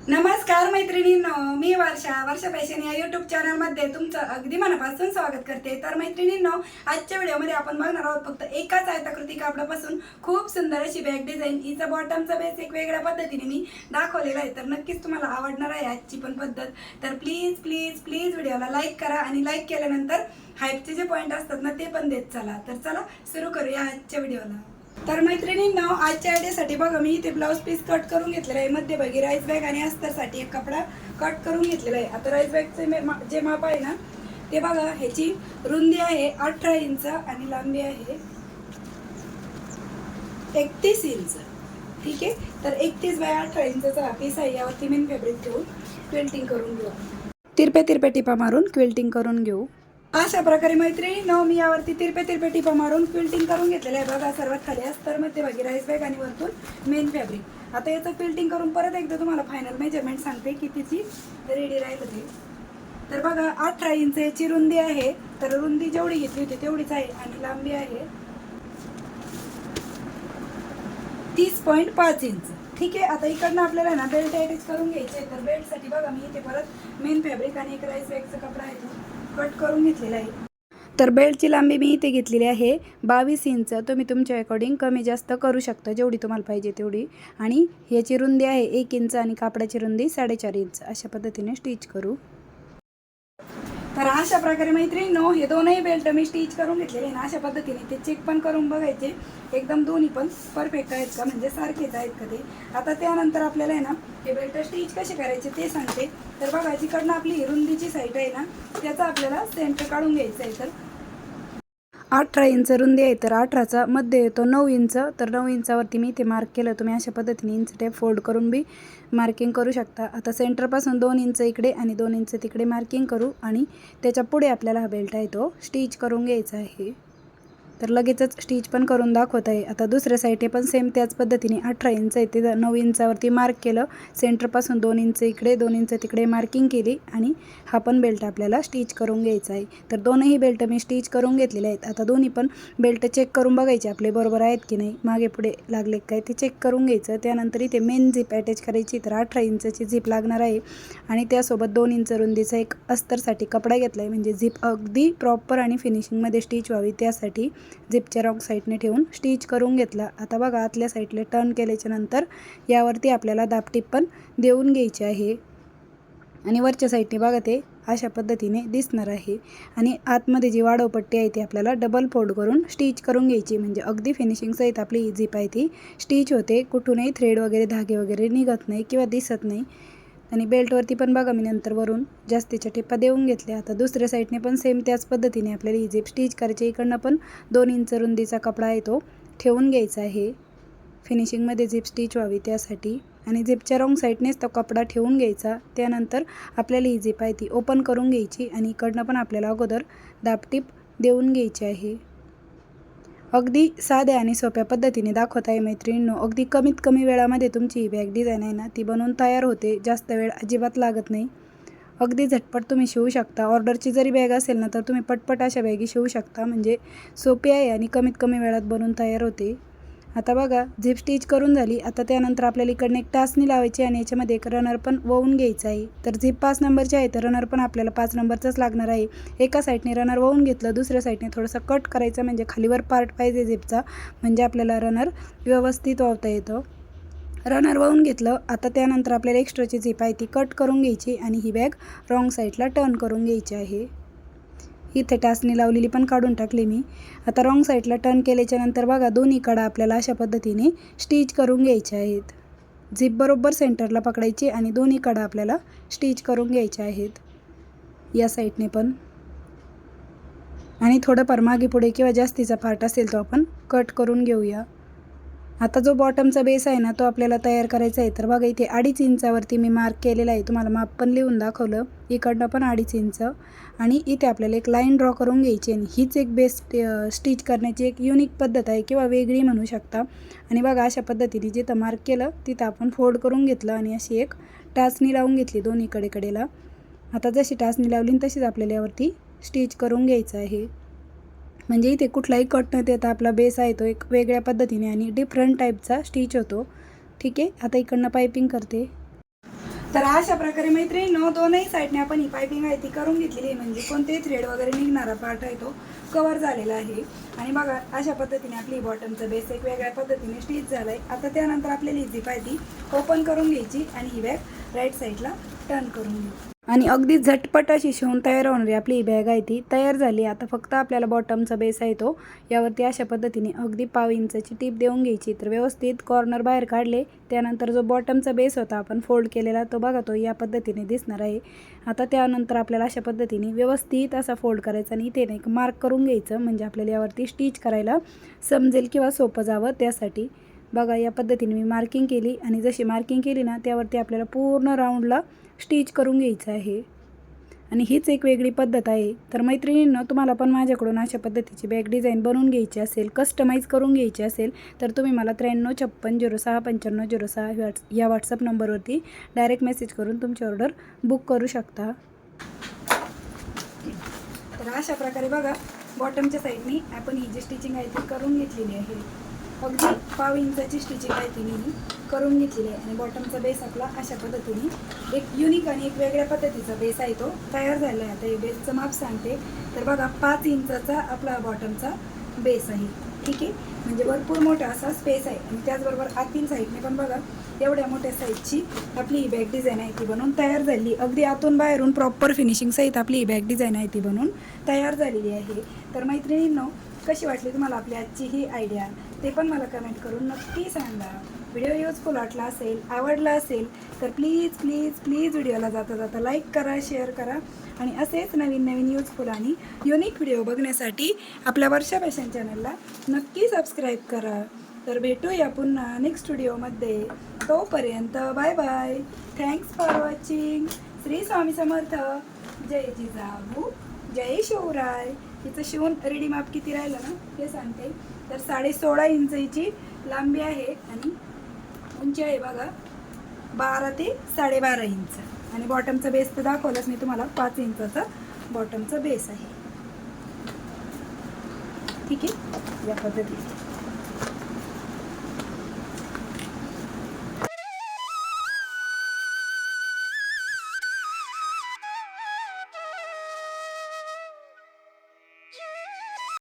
नमस्कार मैत्रिणींनो, मी वर्षा फॅशन या यूट्यूब चॅनलमध्ये तुमचं अगदी मनापासून स्वागत करते। तर मैत्रिणींनो, आजच्या व्हिडिओमध्ये आपण बघणार आहोत फक्त एकाच आयताकृती कापडापासून खूप सुंदर अशी बॅग डिझाईन। हिचा बॉटमचा बेस एक वेगळ्या पद्धतीने मी दाखवलेला आहे, तर नक्कीच तुम्हाला आवडणार आहे आजची पण पद्धत। तर प्लीज प्लीज प्लीज व्हिडिओला लाईक करा आणि लाईक केल्यानंतर हाईपचे जे पॉईंट असतात ना ते पण देत चला। तर चला सुरू करूया आजच्या व्हिडिओला। तर मैत्रिणींनो, आजच्या आयडियासाठी बघा मी इथे ब्लाउज पीस कट करून घेतलेला आहे। मध्यभागी राईस बॅग आणि अस्तरसाठी एक कपडा कट करून घेतलेला आहे। आता राईस बॅगचे जे माप आहे ना ते बघा, ह्याची रुंदी आहे 18 इंच आणि लांबी आहे 31 इंच। ठीक आहे, तर 31 बाय 18 इंचचा हा पीस आहे। यावरती मेन फॅब्रिक घेऊन क्विल्टिंग करून घेऊ, तिरपे टिपा मारून क्विल्टिंग करून घेऊ। अशा प्रकारे मैत्रिणींनो, मी यावरती तिरपे टिपा मारून क्विल्टिंग करून घेतलेलं आहे। बघा, सर्वात खाली अस्तर, मध्यभागी राईस बॅग आणि वरतून मेन फॅब्रिक। आता याचं क्विल्टिंग करून परत एकदा तुम्हाला फायनल मेजरमेंट सांगते कितीची रेडी राहिलं ते। तर बघा, 18 इंच याची रुंदी आहे। तर रुंदी जेवढी घेतली होती तेवढीच आहे आणि लांबी आहे 30.5 इंच। ठीक आहे, आता इकडनं आपल्याला ना बेल्ट अटॅच करून घ्यायचे। तर बेल्टसाठी बघा मी इथे परत मेन फॅब्रिक आणि एक राईस बॅगचा कपडा आहे तो कट करून घेतलेला आहे। तर बेल्टची लांबी मी इथे घेतलेली आहे 22 इंच। तुम्ही तुमच्या अकॉर्डिंग कमी जास्त करू शकता, जेवढी तुम्हाला पाहिजे तेवढी। आणि ह्याची रुंदी आहे 1 इंच आणि कापडाची रुंदी 4.5 इंच। अशा पद्धतीने स्टिच करू। तर अशा प्रकारे मैत्रिणींनो, हे दोनही बेल्ट मी स्टिच करून घेतलेले ना अशा पद्धतीने। ते चेक पण करून बघायचे एकदम दोन्ही पण परफेक्ट आहेत का, म्हणजे सारखेच आहेत का ते। आता त्यानंतर आपल्याला आहे ना हे बेल्ट स्टिच कसे करायचे ते सांगते। तर बघा, जिकडनं आपली रुंदीची साईड आहे ना त्याचा आपल्याला सेंटर काढून घ्यायचं आहे। तर 18 इंच रुंदी आहे, तर 18चा मध्ये येतो 9 इंच। तर 9 इंचावरती मी इथे मार्क केलं। तुम्ही अशा पद्धतीने इंच टेप फोल्ड करून बी मार्किंग करू शकता। आता सेंटरपासून 2 इंच इकडे आणि 2 इंच तिकडे मार्किंग करू आणि त्याच्या पुढे आपल्याला हा बेल्ट आहे तो स्टिच करून घ्यायचा आहे। तर लगेचच स्टिच पण करून दाखवत आहे। आता दुसऱ्या साईडने पण सेम त्याच पद्धतीने 18 इंच आहे ते 9 इंचावरती मार्क केलं। सेंटरपासून 2 इंच इकडे 2 इंच तिकडे मार्किंग केली आणि हा पण बेल्ट आपल्याला स्टिच करून घ्यायचा आहे। तर दोनही बेल्ट मी स्टिच करून घेतलेले आहेत। आता दोन्ही पण बेल्ट चेक करून बघायचे आपले बरोबर आहेत की नाही, मागे पुढे लागले काय ते चेक करून घ्यायचं। त्यानंतर इथे मेन झिप अटॅच करायची। तर 18 इंचची झिप लागणार आहे आणि त्यासोबत 2 इंच रुंदीचा एक अस्तरसाठी कपडा घेतला आहे, म्हणजे झिप अगदी प्रॉपर आणि फिनिशिंगमध्ये स्टिच व्हावी त्यासाठी झिपच्या रॉंग साईडने ठेवून स्टिच करून घेतला। आता बघा, आतल्या साईडला टर्न केल्याच्या नंतर यावरती आपल्याला दाबटीप पण देऊन घ्यायची आहे आणि वरच्या साईडने बघा ते अशा पद्धतीने दिसणार आहे। आणि आतमध्ये जी वाढव पट्टी आहे ती आपल्याला डबल फोल्ड करून स्टिच करून घ्यायची, म्हणजे अगदी फिनिशिंग सहित आपली ही झिप आहे ती स्टिच होते। कुठूनही थ्रेड वगैरे धागे वगैरे निघत नाही किंवा दिसत नाही। आणि बेल्टवरती पण बघा मी नंतर वरून जास्तीच्या टिपा देऊन घेतल्या। आता दुसऱ्या साईडने पण सेम त्याच पद्धतीने आपल्याला ही झिप स्टिच करायची। इकडनं पण 2 इंच रुंदीचा कपडा आहे तो ठेवून घ्यायचा आहे फिनिशिंगमध्ये झिप स्टिच व्हावी त्यासाठी। आणि झिपच्या रॉंग साईडनेच तो कपडा ठेवून घ्यायचा। त्यानंतर आपल्याला ही झिप आहे ती ओपन करून घ्यायची आणि इकडनं पण आपल्याला अगोदर दाबटीप देऊन घ्यायची आहे। अगदी साध्या आणि सोप्या पद्धतीने दाखवत आहे मैत्रिणींनो। अगदी कमीत कमी वेळामध्ये तुमची ही बॅग डिझाईन आहे ना ती बनवून तयार होते, जास्त वेळ अजिबात लागत नाही। अगदी झटपट तुम्ही शिवू शकता। ऑर्डरची जरी बॅग असेल ना तर तुम्ही पटपट अशा बॅगी शिवू शकता, म्हणजे सोपी आहे आणि कमीत कमी वेळात बनवून तयार होते। आता बघा, झिप स्टिच करून झाली। आता त्यानंतर आपल्याला इकडनं एक टाचणी लावायची आणि याच्यामध्ये एक रनर पण वळून घ्यायचा आहे। तर झिप 5 नंबरची आहे तर रनर पण आपल्याला 5 नंबरचाच लागणार आहे। एका साईडने रनर वळून घेतलं, दुसऱ्या साईडने थोडंसं कट करायचं, म्हणजे खालीवर पार्ट पाहिजे झिपचा, म्हणजे आपल्याला रनर व्यवस्थित वावता येतं। रनर वळून घेतलं। आता त्यानंतर आपल्याला एक्स्ट्राची झिप आहे ती कट करून घ्यायची आणि ही बॅग रॉंग साईडला टर्न करून घ्यायची आहे। इथे टाचणी लावलेली पण काढून टाकली मी। आता रॉंग साईडला टर्न केल्याच्या नंतर बघा, दोन्ही कडा आपल्याला अशा पद्धतीने स्टिच करून घ्यायच्या आहेत। झिप बरोबर सेंटरला पकडायची आणि दोन्ही कडा आपल्याला स्टिच करून घ्यायच्या आहेत या साईडने पण। आणि थोडंफार मागे पुढे किंवा जास्तीचा पार्ट असेल तो आपण कट करून घेऊया। आता जो बॉटमचा बेस आहे ना तो आपल्याला तयार करायचा आहे। तर बघा, इथे 2.5 इंचावरती मी मार्क केलेला आहे, तुम्हाला माप पण लिहून दाखवलं। इकडनं पण 2.5 इंच आणि इथे आपल्याला एक लाईन ड्रॉ करून घ्यायची आणि हीच एक बेस स्टिच करण्याची एक युनिक पद्धत आहे किंवा वेगळी म्हणू शकता। आणि बघा, अशा पद्धतीने जिथं मार्क केलं तिथं आपण फोल्ड करून घेतलं आणि अशी एक टाचणी लावून घेतली दोन्ही कडेला। आता जशी टाचणी लावली तशीच आपल्याला यावरती स्टिच करून घ्यायचं आहे, म्हणजे इथे कुठलाही कट न देता आपला बेस आहे तो एक वेगळ्या पद्धतीने आणि डिफरंट टाईपचा स्टिच होतो। ठीक आहे, आता इकडनं पायपिंग करते। तर अशा प्रकारे मैत्रिणींनो दोनही साईडने आपण ही पायपिंग आहे ती करून घेतलेली आहे, म्हणजे कोणतेही थ्रेड वगैरे निघणारा पार्ट आहे तो कवर झालेला आहे. आणि बघा अशा पद्धतीने आपली बॉटमचा बेस एक वेगळ्या पद्धतीने स्टिच झाला आहे. आता त्यानंतर आपल्याला ही झिप आहे ती ओपन करून घ्यायची आणि ही बॅग राईट साईडला टर्न करून घ्यायची. आणि अगदी झटपट अशी शिवून तयार होणारी आपली ही बॅग आहे ती तयार झाली. आता फक्त आपल्याला बॉटमचा बेस आहे तो यावरती अशा पद्धतीने अगदी 1/2 इंचाची टीप देऊन घ्यायची. तर व्यवस्थित कॉर्नर बाहेर काढले. त्यानंतर जो बॉटमचा बेस होता आपण फोल्ड केलेला तो बघा तो या पद्धतीने दिसणार आहे. आता त्यानंतर आपल्याला अशा पद्धतीने व्यवस्थित असा फोल्ड करायचा आणि इथे एक मार्क करून घ्यायचं, म्हणजे आपल्याला यावरती स्टिच करायला समजेल किंवा सोपं जावं त्यासाठी. बघा या पद्धतीने मी मार्किंग केली आणि जशी मार्किंग केली ना त्यावरती आपल्याला पूर्ण राऊंडला स्टिच करून घ्यायचं आहे. आणि हीच एक वेगळी पद्धत आहे. तर मैत्रिणींनो तुम्हाला पण माझ्याकडून अशा पद्धतीची बॅग डिझाईन बनवून घ्यायची असेल, कस्टमाइज करून घ्यायची असेल तर तुम्ही मला 9356065506 या व्हॉट्सअप नंबरवरती डायरेक्ट मेसेज करून तुमची ऑर्डर बुक करू शकता. तर अशा प्रकारे बघा बॉटमच्या साईडनी आपण ही जी स्टिचिंग आहे ती करून घेतलेली आहे. अगदी 1/2 इंचाची स्टिचिंग आहे ती मी करून घेतलेली आहे. आणि बॉटमचा बेस आपला अशा पद्धतीने एक युनिक आणि एक वेगळ्या पद्धतीचा बेस आहे तो तयार झाला आहे. आता हे बेसचं माप सांगते. तर बघा 5 इंचाचा आपला बॉटमचा बेस आहे. ठीक आहे, म्हणजे भरपूर मोठा असा स्पेस आहे. आणि त्याचबरोबर आतील साईडने पण बघा एवढ्या मोठ्या साईजची आपली ही बॅग डिझाईन आहे ती बनवून तयार झाली. अगदी आतून बाहेरून प्रॉपर फिनिशिंग सहित आपली ही बॅग डिझाईन आहे ती बनवून तयार झालेली आहे. तर मैत्रिणींनो कशी वाटली तुम्हाला आपली आजची ही आयडिया ते पण मला कमेंट करून नक्की सांगा. व्हिडिओ युजफुल वाटला असेल, आवडला असेल तर प्लीज प्लीज प्लीज व्हिडिओला जाता जाता लाईक करा, शेअर करा. आणि असेच नवीन नवीन युजफुल आणि युनिक व्हिडिओ बघण्यासाठी आपल्या वर्षा फॅशन चॅनलला नक्की सबस्क्राईब करा. तर भेटूया पुन्हा नेक्स्ट व्हिडिओमध्ये. तोपर्यंत bye bye. Thanks for watching. Shri Swami Samarth. जय जिजाऊ, जय शिवराय. हिचं शिवून रेडी माप किती राहिलं ना ते सांगते. तर 16.5 इंचाची लांबी आहे आणि उंची आहे बघा 12 ते 12.5 इंच. आणि बॉटमचा बेस तर दाखवलाच मी तुम्हाला 5 इंचाचा बॉटमचा बेस आहे. ठीक आहे, या पद्धतीने.